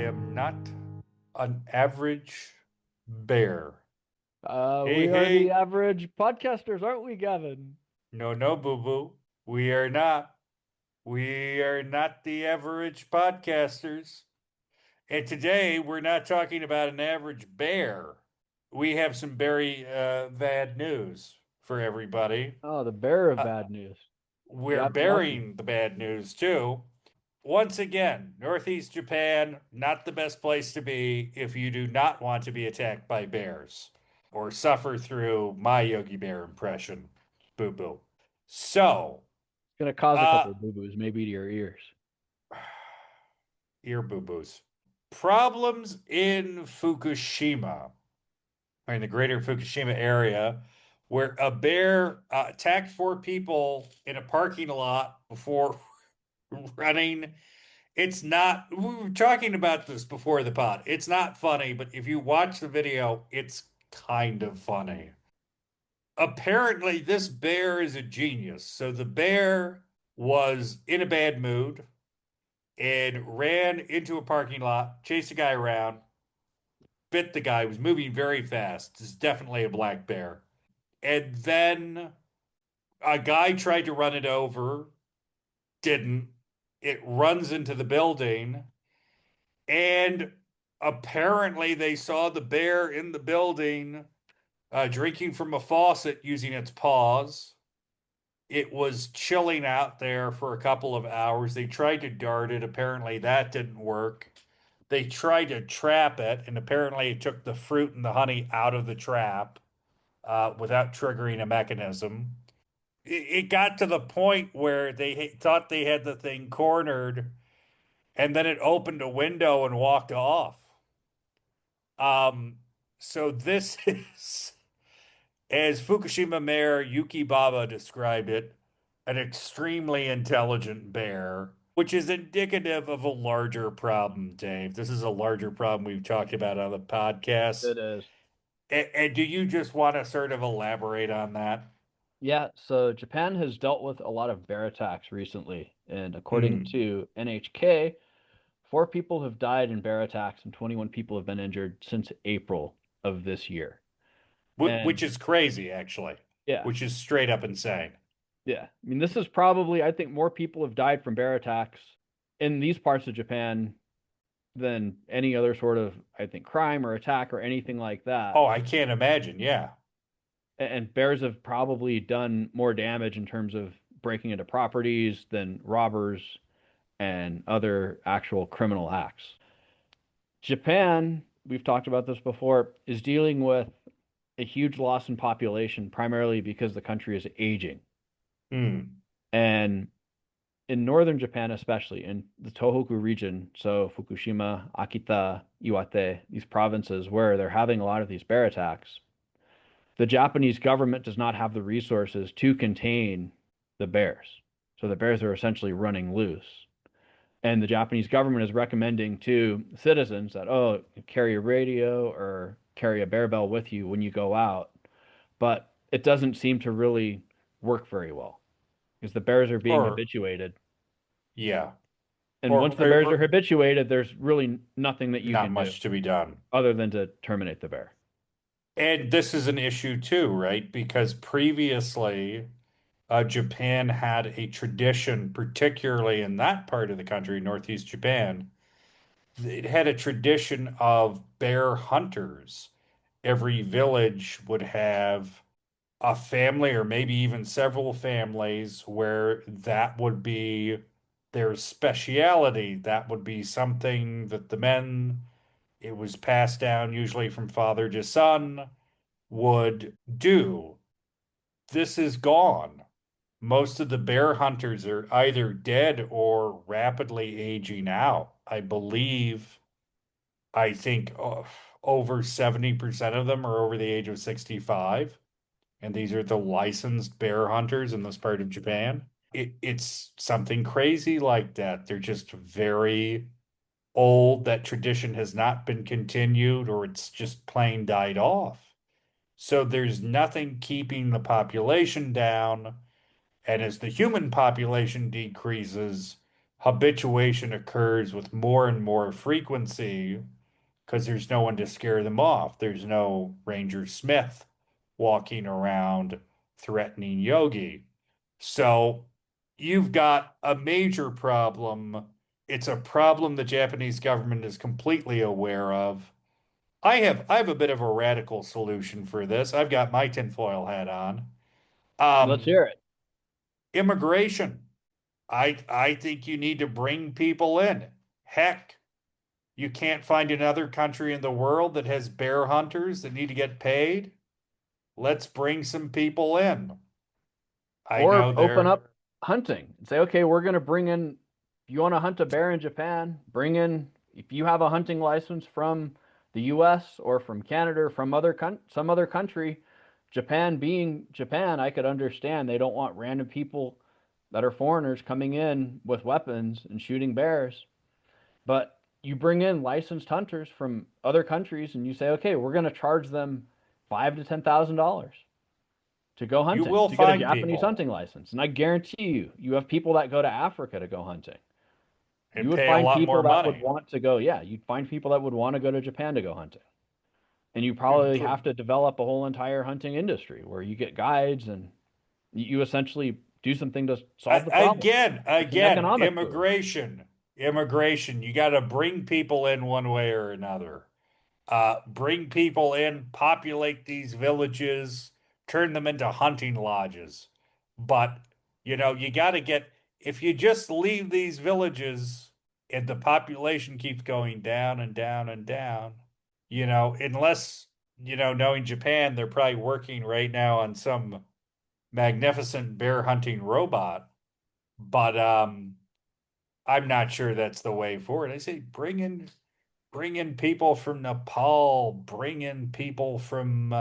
am not an average bear. Hey, We are the hey. average podcasters, aren't we, Gavin? No, no, boo boo. We are not. We are not the average podcasters. And today we're not talking about an average bear. We have some very bad news for everybody. Oh, the bearer of Uh, bad news. We we're got me lucky. bearing the bad news too. Once again, Northeast Japan, not the best place to be if you do not want to be attacked by bears or suffer through my Yogi Bear impression. Boo boo. So, It's gonna cause a uh, couple of boo-boos, maybe to your ears. ear boo boos. Problems in Fukushima, or in the greater Fukushima area, where a bear attacked four people in a parking lot before running. It's not, we were talking about this before the pod. It's not funny, but if you watch the video, it's kind of funny. Apparently, this bear is a genius. So the bear was in a bad mood and ran into a parking lot, chased a guy around, bit the guy, was moving very fast. This is definitely a black bear. And then a guy tried to run it over, didn't. It runs into the building. And apparently, they saw the bear in the building drinking from a faucet using its paws. It was chilling out there for a couple of hours. They tried to dart it. Apparently, that didn't work. They tried to trap it, and apparently, it took the fruit and the honey out of the trap without triggering a mechanism. It got to the point where they thought they had the thing cornered, and then it opened a window and walked off. Um, so this is, as Fukushima Mayor Yuki Baba described it, an extremely intelligent bear, which is indicative of a larger problem, Dave. This is a larger problem we've talked about on the podcast. It is. And do you just want to sort of elaborate on that? Yeah, so Japan has dealt with a lot of bear attacks recently, and according Hmm. to NHK, 4 people have died in bear attacks and 21 people have been injured since April of this year. Which And is crazy, actually, yeah, which is straight up insane. yeah. I mean, this is probably, I think more people have died from bear attacks in these parts of Japan than any other sort of, I think, crime or attack or anything like that. Oh, I can't imagine. Yeah. And bears have probably done more damage in terms of breaking into properties than robbers and other actual criminal acts. Japan, we've talked about this before, is dealing with a huge loss in population, primarily because the country is aging. Hmm. And in northern Japan, especially in the Tohoku region, so Fukushima, Akita, Iwate, these provinces where they're having a lot of these bear attacks, the Japanese government does not have the resources to contain the bears. So the bears are essentially running loose. And the Japanese government is recommending to citizens that, oh, carry a radio or carry a bear bell with you when you go out. But it doesn't seem to really work very well because the bears are being Or, habituated. yeah. And Or, once the bears are or habituated, there's really nothing that you not can do much to be done. other than to terminate the bear. And this is an issue too, right? Because previously, Japan had a tradition, particularly in that part of the country, Northeast Japan, it had a tradition of bear hunters. Every village would have a family or maybe even several families where that would be their speciality. That would be something that the men, it was passed down usually from father to son, would do. This is gone. Most of the bear hunters are either dead or rapidly aging out. I think over 70% of them are over the age of 65. And these are the licensed bear hunters in this part of Japan. It's something crazy like that. They're just very old. That tradition has not been continued, or it's just plain died off. So there's nothing keeping the population down. And as the human population decreases, habituation occurs with more and more frequency because there's no one to scare them off. There's no Ranger Smith walking around threatening Yogi. So you've got a major problem. It's a problem the Japanese government is completely aware of. I have a bit of a radical solution for this. I've got my tinfoil hat on. Let's Um, hear it. Immigration. I think you need to bring people in. Heck, you can't find another country in the world that has bear hunters that need to get paid. Let's bring some people in. I Or know open they're up hunting and say, okay, we're going to bring in, if you want to hunt a bear in Japan, bring in, if you have a hunting license from the US or from Canada or from some other country, Japan being Japan, I could understand they don't want random people that are foreigners coming in with weapons and shooting bears. But you bring in licensed hunters from other countries and you say, okay, we're going to charge them $5,000 to $10,000 to go you hunting, will to get a find Japanese people hunting license. And I guarantee you, you have people that go to Africa to go hunting. You and would pay a find lot more people that would money. want to go, yeah, you'd find people that would want to go to Japan to go hunting. And you probably have to develop a whole entire hunting industry where you get guides and you essentially do something to solve the problem. It's an Again, economic boom. immigration. You got to bring people in one way or another. Bring people in, populate these villages, turn them into hunting lodges. But, you got to get, if you just leave these villages and the population keeps going down and down and down, unless, knowing Japan, they're probably working right now on some magnificent bear hunting robot. But I'm not sure that's the way forward. I say bring in people from Nepal, bring in people from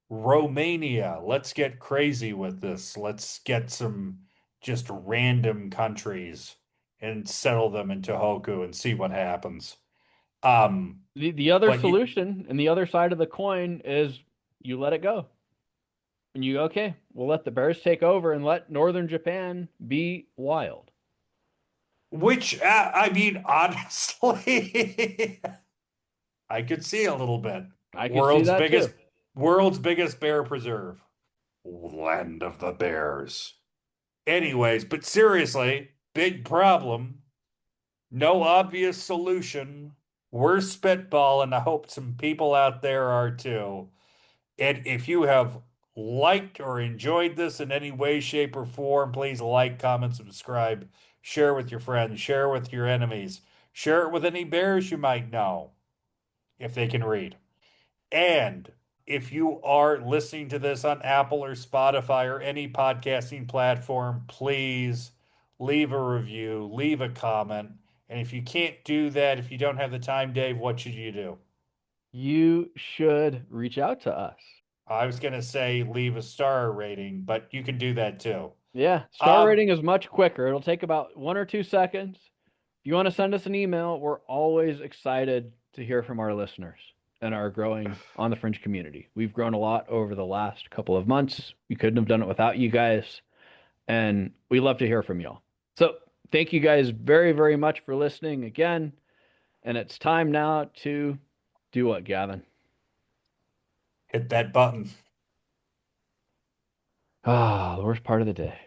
Romania. Let's get crazy with this. Let's get some just random countries and settle them into Hoku and see what happens. Um, The other but you, solution and the other side of the coin is you let it go. And you, okay, we'll let the bears take over and let northern Japan be wild. which I mean, honestly, I could see a little bit. I could see World's that biggest, too. world's biggest bear preserve, land of the bears. Anyways, but seriously, big problem. No obvious solution. We're spitballing. I hope some people out there are too. And if you have liked or enjoyed this in any way, shape, or form, please like, comment, subscribe, share with your friends, share with your enemies, share it with any bears you might know if they can read. And if you are listening to this on Apple or Spotify or any podcasting platform, please leave a review, leave a comment. And if you can't do that, if you don't have the time, Dave, what should you do? You should reach out to us. I was going to say leave a star rating, but you can do that too. Yeah, star Um, rating is much quicker. It'll take about 1 or 2 seconds. If you want to send us an email, we're always excited to hear from our listeners and our growing on the fringe community. We've grown a lot over the last couple of months. We couldn't have done it without you guys, and we love to hear from y'all. So, thank you guys very, very much for listening again. And it's time now to do what, Gavin? hit that button. Ah, the worst part of the day.